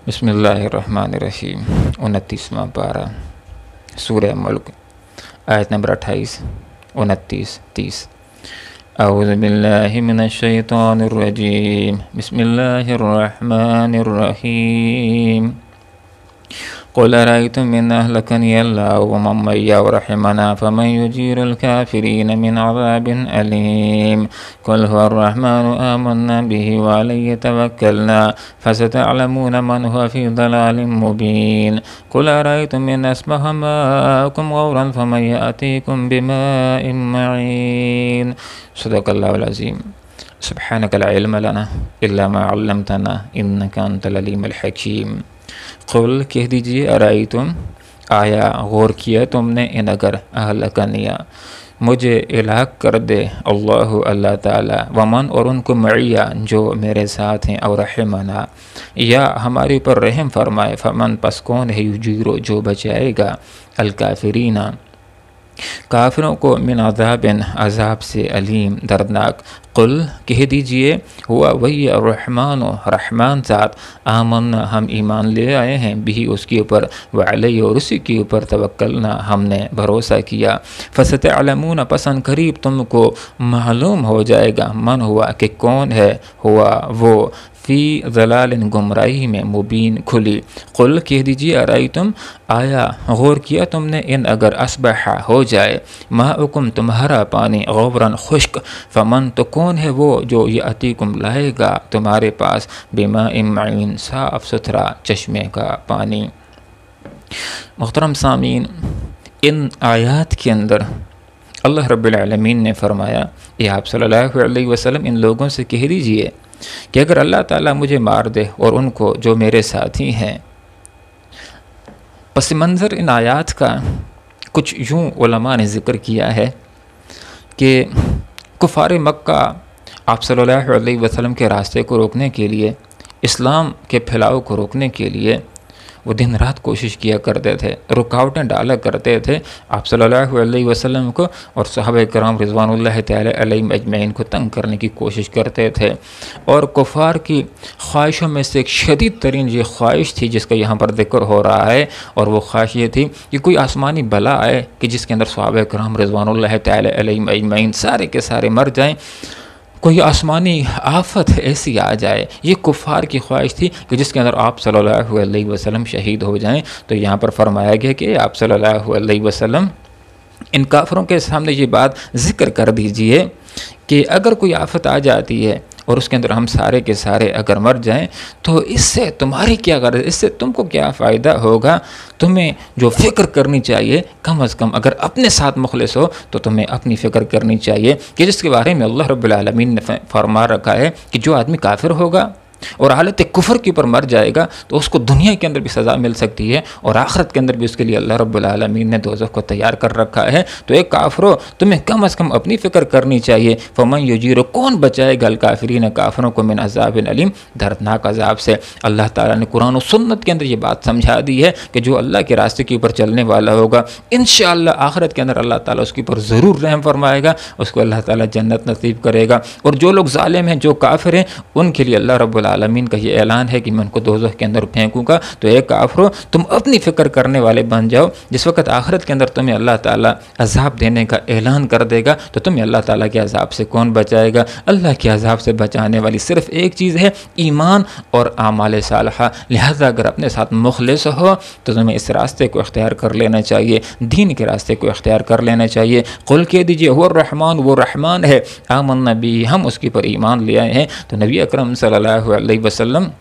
बिस्मिल्लाहिर्रहमानिर्रहीम। 29वां पारा सूरह मुल्क, आयत नंबर 28, 29, 30। अऊज़ु बिल्लाहि मिनश्शैतानिर्रजीम। बिस्मिल्लाहिर्रहमानिर्रहीम। क़ुल अरअय्तुम इन अहलकनी अल्लाहु व मन मय्या व रहमना फमन युजीरुल काफ़िरीन मिन अज़ाबिन अलीम। क़ुल हुवर्रहमानु आमन्ना बिही व अलैहि तवक्कलना फसतअलमूना मन हुवा फ़ी ज़लालिम मुबीन। क़ुल अरअय्तुम इन अस्बह माउकुम गौरन फमन यअतीकुम बिमाइन मईन। सदक़ल्लाहुल अज़ीम। सुब्हानक ला इल्म लना इल्ला मा अल्लमतना इन्नका अंतल अलीमुल हकीम। क़ुल कह दीजिए, अराइतुम आया गौर किया तुमने, इन अगर अहलकनिया मुझे इलाक कर दे अल्लाह अल्लाह ताला, वमन और उनको मईया जो मेरे साथ हैं, और रहमना या हमारे ऊपर रहम फरमाए, फमन पस कौन है युजीरो जो बचाएगा, अलकाफिरीना काफिरों को, मिन अज़ाबिन अज़ाब से, अलीम दर्दनाक। कुल कह दीजिए, हुआ वही रहमान रहमान ज़ात, आमन हम ईमान ले आए हैं, भी उसके ऊपर, व अलैहि और उसी के ऊपर, तवक्कलना हमने भरोसा किया। फसतअलमून पसन करीब तुमको मालूम हो जाएगा, मन हुआ कि कौन है, हुआ वो, फ़ी ज़लालिन गुमराही में, मुबीन खुली। कुल कह दीजिए, अराइतुम आया गौर किया तुमने, इन अगर असबहा हो जाए, माउकुम तुम्हारा पानी, गौरन खुश्क, फमन तो कौन है वो जो ये अतीकुम लाएगा तुम्हारे पास, बिमाइन मईन साफ़ सुथरा चश्मे का पानी। मुहतरम सामीन, इन आयात के अंदर अल्लाह रब्बुल आलमीन ने फरमाया, ये आप सल्लल्लाहु अलैहि वसल्लम इन लोगों से कह दीजिए कि अगर अल्लाह ताला मुझे मार दे और उनको जो मेरे साथी हैं। पस मंज़र इन आयात का कुछ यूँ उलमा ने ज़िक्र किया है कि कुफ़ार मक्का आप सल्लल्लाहु अलैहि वसल्लम के रास्ते को रोकने के लिए, इस्लाम के फैलाव को रोकने के लिए वो दिन रात कोशिश किया करते थे, रुकावटें डाला करते थे आप सल्लल्लाहु अलैहि वसल्लम को, और सहाबा किराम रिज़वानुल्लाहि तआला अलैहिम अजमईन को तंग करने की कोशिश करते थे। और कुफ़ार की ख्वाहिशों में से एक शदीद तरीन ये ख्वाहिश थी जिसका यहाँ पर ज़िक्र हो रहा है, और वो ख्वाहिश ये थी कि कोई आसमानी बला आए कि जिसके अंदर सहाबा किराम रिज़वानुल्लाहि तआला अलैहिम अजमईन सारे के सारे मर जाएँ, कोई आसमानी आफत ऐसी आ जाए। ये कुफ़ार की ख्वाहिश थी कि जिसके अंदर आप सल्लल्लाहु अलैहि वसल्लम शहीद हो जाएं। तो यहाँ पर फरमाया गया कि आप सल्लल्लाहु अलैहि वसल्लम इन काफिरों के सामने ये बात ज़िक्र कर दीजिए कि अगर कोई आफत आ जाती है और उसके अंदर हम सारे के सारे अगर मर जाएं, तो इससे तुम्हारी क्या गरज, इससे तुमको क्या फ़ायदा होगा। तुम्हें जो फ़िक्र करनी चाहिए, कम अज़ कम अगर अपने साथ मुखलिस हो तो तुम्हें अपनी फ़िक्र करनी चाहिए, कि जिसके बारे में अल्लाह रब्बुल आलमीन ने फरमा रखा है कि जो आदमी काफिर होगा और हालत कुफ़र के ऊपर मर जाएगा तो उसको दुनिया के अंदर भी सज़ा मिल सकती है, और आखिरत के अंदर भी उसके लिए अल्लाह रब्बुल आलमीन ने दोज़ख को तैयार कर रखा है। तो एक काफिरो, तुम्हें कम अज़ कम अपनी फ़िक्र करनी चाहिए। फमन युजीरो, कौन बचाएगा, अल काफिरीन काफिरों को, मिन अज़ाबिन अलीम दर्दनाक अज़ाब से। अल्लाह ताला ने कुरान और सुन्नत के अंदर ये बात समझा दी है कि जो अल्लाह के रास्ते के ऊपर चलने वाला होगा, इंशाअल्लाह आखिरत के अंदर अल्लाह ताला उसके ऊपर ज़रूर रहम फरमाएगा, उसको अल्लाह ताला जन्नत नसीब करेगा। और जो लोग ज़ालिम हैं, जो काफिर हैं, उनके लिए अल्लाह रब्बुल आलमीन का ये ऐलान है कि मैं उनको दोज़ख के अंदर फेंकूँगा। तो एक काफिरो, तुम अपनी फ़िक्र करने वाले बन जाओ। जिस वक्त आखिरत के अंदर तुम्हें अल्लाह ताला अज़ाब देने का ऐलान कर देगा, तो तुम्हें अल्लाह ताला के अज़ाब से कौन बचाएगा। अल्लाह के अज़ाब से बचाने वाली सिर्फ़ एक चीज़ है, ईमान और आमाल सालहा। लिहाजा अगर अपने साथ मुखलिस हो तो तुम्हें इस रास्ते को इख्तियार कर लेना चाहिए, दीन के रास्ते को इख्तियार कर लेना चाहिए। कुल कह दीजिए, हुवा रहमान, वो रहमान है, आमन्ना बिही हम उसके पर ईमान ले आए हैं। तो नबी अकरम सल्लल्लाहु अलैहि वसल्लम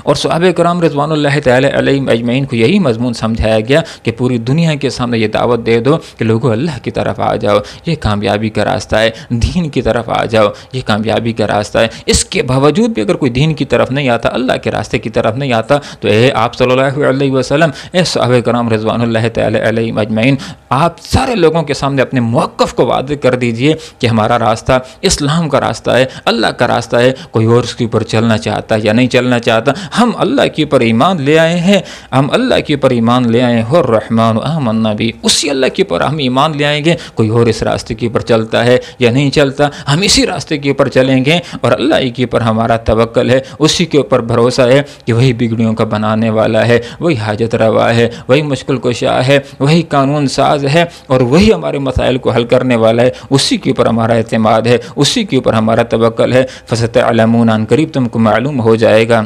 और सहाबा किराम रिज़वानुल्लाहि तआला अलैहिम अजमईन को यही मज़मून समझाया गया कि पूरी दुनिया के सामने ये दावत दे दो कि लोगों अल्लाह की तरफ आ जाओ, ये कामयाबी का रास्ता है, दीन की तरफ आ जाओ, ये कामयाबी का रास्ता है। इसके बावजूद भी अगर कोई दीन की तरफ नहीं आता, अल्लाह के रास्ते की तरफ नहीं आता, तो आप सल्लल्लाहु अलैहि वसल्लम, सहाबा किराम रिज़वानुल्लाहि तआला अलैहिम अजमईन, आप सारे लोगों के सामने अपने मौक़िफ़ को वाज़ेह कर दीजिए कि हमारा रास्ता इस्लाम का रास्ता है, अल्लाह का रास्ता है। कोई और उसके ऊपर चलना चाहता है या नहीं चलना चाहता, था, हम अल्लाह के ऊपर ईमान ले आए हैं, हम अल्लाह के ऊपर ईमान ले आए हो रहमान आमन्ना भी, उसी अल्लाह के ऊपर हम ईमान ले आएंगे। कोई और इस रास्ते के ऊपर चलता है या नहीं चलता, हम इसी रास्ते के ऊपर चलेंगे और अल्लाह ही के ऊपर हमारा तवक्कल है, उसी के ऊपर भरोसा है कि वही बिगड़ियों का बनाने वाला है, वही हाजत रवा है, वही मुश्किल कुशा है, वही कानून साज है और वही हमारे मसाइल को हल करने वाला है। उसी के ऊपर हमारा एतमाद है, उसी के ऊपर हमारा तवक्कल है। फसतअलमून, अन करीब तुमको मालूम हो जाएगा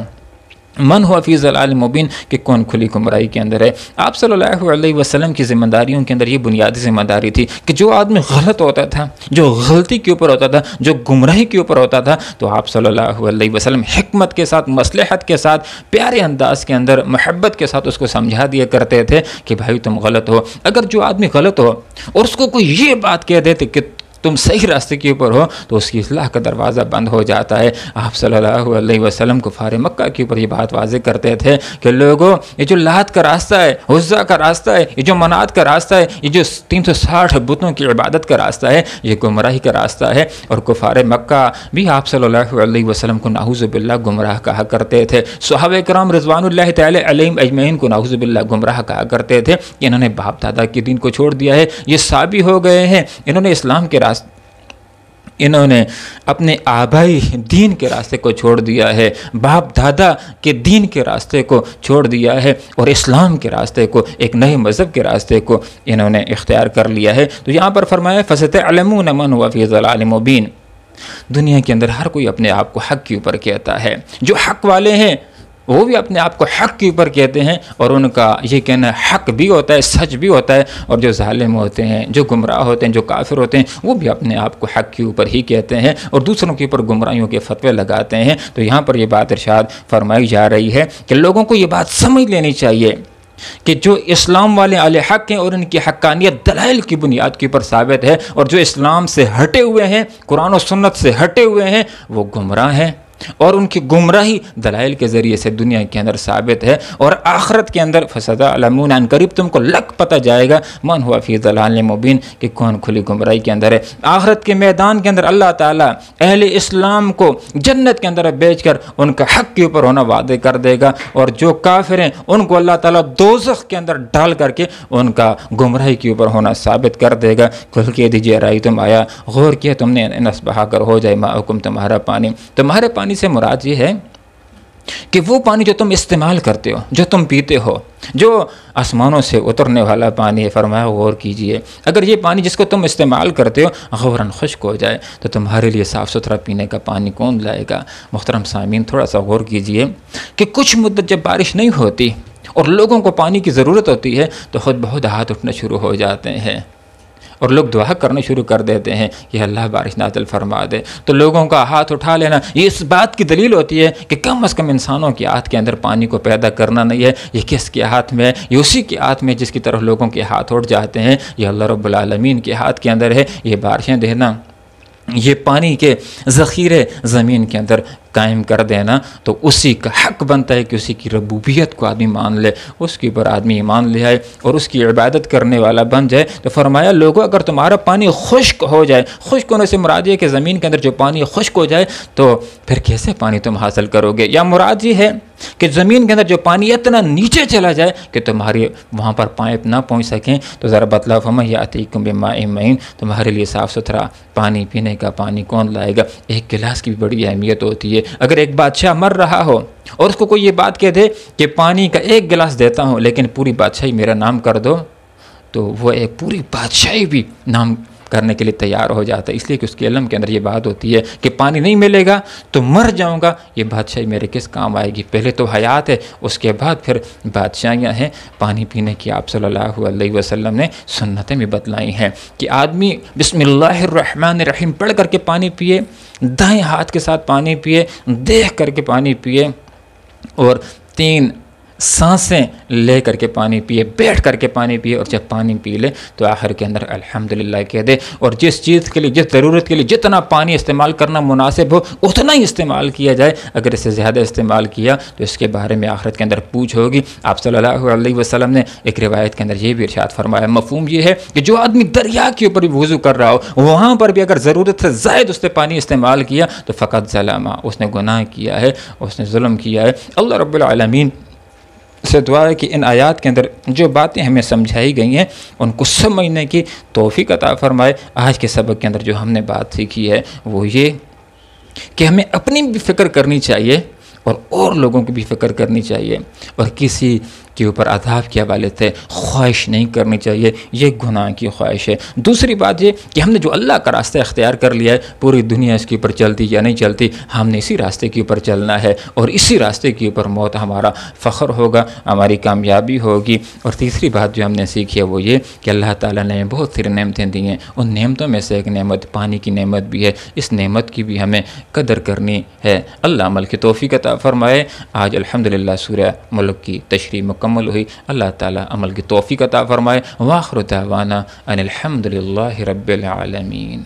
मन हुआ फी ज़लाल मुबीन, कि कौन खुली गुमराही के अंदर है। आप सल्लल्लाहु अलैहि वसल्लम की ज़िम्मेदारियों के अंदर ये बुनियादी ज़िम्मेदारी थी कि जो आदमी गलत होता था, जो गलती के ऊपर होता था, जो गुमराही के ऊपर होता था, तो आप सल्लल्लाहु अलैहि वसल्लम हिकमत के साथ, मसलहत के साथ, प्यारे अंदाज के अंदर, मोहब्बत के साथ उसको समझा दिया करते थे कि भाई तुम गलत हो। अगर जो आदमी गलत हो और उसको कोई ये बात कह देते कि तुम सही रास्ते के ऊपर हो, तो उसकी इस्लाह का दरवाज़ा बंद हो जाता है। आप सल्लल्लाहु अलैहि वसल्लम कुफ़ार मक्का के ऊपर ये बात वाज़े करते थे कि लोगों, ये जो लात का रास्ता है, उज़्ज़ा का रास्ता है, ये जो मनात का रास्ता है, ये जो 360 बुतों की इबादत का रास्ता है, ये गुमराही का रास्ता है। और कुफ़ार मक्का भी आप सल्लल्लाहु अलैहि वसल्लम को नाऊज़ु बिल्लाह गुमराह कहा करते थे। सहाबा किराम रिज़वानुल्लाहि तआला अलैहिम अजमईन को नाऊज़ु बिल्लाह गुमराह कहा करते थे कि इन्होंने बाप दादा के दीन को छोड़ दिया है, ये साबी हो गए हैं, इन्होंने इस्लाम के इन्होंने अपने आबाई दीन के रास्ते को छोड़ दिया है, बाप दादा के दीन के रास्ते को छोड़ दिया है और इस्लाम के रास्ते को, एक नए मज़हब के रास्ते को इन्होंने इख्तियार कर लिया है। तो यहाँ पर फरमाया फसतअलमून मन हुआ फी ज़लाल मुबीन। दुनिया के अंदर हर कोई अपने आप को हक़ के ऊपर कहता है, जो हक़ वाले हैं वो भी अपने आप को हक़ के ऊपर कहते हैं और उनका ये कहना हक़ भी होता है, सच भी होता है। और जो ज़ालिम होते हैं, जो गुमराह होते हैं, जो काफिर होते हैं, वो भी अपने आप को हक़ के ऊपर ही कहते हैं और दूसरों के ऊपर गुमराहियों के फतवे लगाते हैं। तो यहाँ पर ये बात इरशाद फरमाई जा रही है कि लोगों को ये बात समझ लेनी चाहिए कि जो इस्लाम वाले आले हक़ हैं और इनकी हक़ानियत दलाइल की बुनियाद के ऊपर साबित है, और जो इस्लाम से हटे हुए हैं, कुरान और सुन्नत से हटे हुए हैं, वो गुमराह हैं और उनकी गुमराही दलाइल के ज़रिए से दुनिया के अंदर साबित है और आखरत के अंदर फसतअलमून, अन करीब तुमको लग पता जाएगा मन हुआ फी ज़लाल मुबीन, कि कौन खुली गुमराही के अंदर है। आखरत के मैदान के अंदर अल्लाह ताला अहले इस्लाम को जन्नत के अंदर बेचकर उनका हक़ के ऊपर होना वादे कर देगा और जो काफिर हैं उनको अल्लाह ताला दोज़ख के अंदर डाल करके उनका गुमराही के ऊपर होना साबित कर देगा। खुल के दीजिए राई तुम आया, गौर किया तुमने, नस बहाकर हो जाए माउकुम, तुम्हारा पानी। तुम्हारे पानी से मुराद ये है कि वो पानी जो तुम इस्तेमाल करते हो, जो तुम पीते हो, जो आसमानों से उतरने वाला पानी है। फरमाया गौर कीजिए, अगर ये पानी जिसको तुम इस्तेमाल करते हो गौरन खुश्क हो जाए तो तुम्हारे लिए साफ़ सुथरा पीने का पानी कौन लाएगा। मुहतरम सामीन, थोड़ा सा गौर कीजिए कि कुछ मुद्दत जब बारिश नहीं होती और लोगों को पानी की ज़रूरत होती है तो ख़ुद बहुत हाथ उठने शुरू हो जाते हैं और लोग दुआ करना शुरू कर देते हैं कि अल्लाह बारिश नाज़िल फरमा दे। तो लोगों का हाथ उठा लेना ये इस बात की दलील होती है कि कम अज़ कम इंसानों के हाथ के अंदर पानी को पैदा करना नहीं है। ये किसके हाथ में है? ये उसी के हाथ में जिसकी तरफ लोगों के हाथ उठ जाते हैं। ये अल्लाह रब्बुल आलमीन के हाथ के अंदर है ये बारिशें देना, ये पानी के ज़ख़ीरे ज़मीन के अंदर कायम कर देना। तो उसी का हक़ बनता है कि उसी की रबूबियत को आदमी मान ले, उसके ऊपर आदमी ईमान ले आए और उसकी इबादत करने वाला बन जाए। तो फरमाया लोगों, अगर तुम्हारा पानी खुश्क हो जाए, खुश्क होने से मुराद ये कि ज़मीन के अंदर जो पानी खुश्क हो जाए तो फिर कैसे पानी तुम हासिल करोगे। या मुराद ये है कि ज़मीन के अंदर जो पानी इतना नीचे चला जाए कि तुम्हारी वहाँ पर पाइप ना पहुँच सकें। तो ज़रा बतलाओ, फमा यातीकुम बिमाइन मईन, तुम्हारे लिए साफ़ सुथरा पानी पीने का पानी कौन लाएगा। एक गिलास की भी बड़ी अहमियत होती है। अगर एक बादशाह मर रहा हो और उसको कोई ये बात कह दे कि पानी का एक गिलास देता हूँ लेकिन पूरी बादशाही मेरा नाम कर दो, तो वो एक पूरी बादशाही भी नाम करने के लिए तैयार हो जाता है, इसलिए कि उसके इल्म के अंदर ये बात होती है कि पानी नहीं मिलेगा तो मर जाऊंगा, ये बादशाही मेरे किस काम आएगी। पहले तो हयात है, उसके बाद फिर बादशाहियाँ हैं। पानी पीने की आप सल्लल्लाहु अलैहि वसल्लम ने सुन्नतें भी बतलाई हैं कि आदमी बिस्मिल्लाहिर्रहमानिर्रहीम पढ़ करके पानी पिए, दाएँ हाथ के साथ पानी पिए, देख करके पानी पिए और 3 सांसें ले करके पानी पिए, बैठ करके पानी पिए, और जब पानी पी ले तो आखिर के अंदर अल्हम्दुलिल्लाह कह दे। और जिस चीज़ के लिए, जिस ज़रूरत के लिए जितना पानी इस्तेमाल करना मुनासिब हो उतना ही इस्तेमाल किया जाए। अगर इससे ज़्यादा इस्तेमाल किया तो इसके बारे में आखिरत के अंदर पूछ होगी। आप सल्लल्लाहु अलैहि वसल्लम ने एक रिवायत के अंदर ये भी इरशाद फरमाया, मफ़हूम ये है कि जो आदमी दरिया के ऊपर भी वुज़ू कर रहा हो, वहाँ पर भी अगर ज़रूरत से ज़ायद उसने पानी इस्तेमाल किया तो फ़कत ज़लमा, उसने गुनाह किया है, उसने जुल्म किया है। अल्लाह रब्बुल आलमीन से दुआ है कि इन आयात के अंदर जो बातें हमें समझाई गई हैं उनको समझने की तौफीक अता फरमाए। आज के सबक के अंदर जो हमने बात सीखी है वो ये कि हमें अपनी भी फ़िक्र करनी चाहिए और लोगों की भी फ़िक्र करनी चाहिए, और किसी के ऊपर अज़ाब के हवाले से ख्वाहिश नहीं करनी चाहिए, ये गुनाह की ख्वाहिश है। दूसरी बात ये कि हमने जो अल्लाह का रास्ता इख्तियार कर लिया है, पूरी दुनिया इसके ऊपर चलती या नहीं चलती, हमने इसी रास्ते के ऊपर चलना है और इसी रास्ते के ऊपर मौत हमारा फ़ख्र होगा, हमारी कामयाबी होगी। और तीसरी बात जो हमने सीखी है वो ये कि अल्लाह ताला ने बहुत सारी नेमतें दी हैं, उन नेमतों में से एक नेमत पानी की नेमत भी है। इस नेमत की भी हमें कदर करनी है। अल्लाह अमल की तौफीक अता फरमाए। आज अल्हम्दुलिल्लाह सूरह मुल्क की तशरीह मुकम्मल हुई। अल्लाह ताला अमल की तौफीक अता फरमाए। व आखिर दावाना अनिल हम्दुलिल्लाहि रब्बिल आलमीन।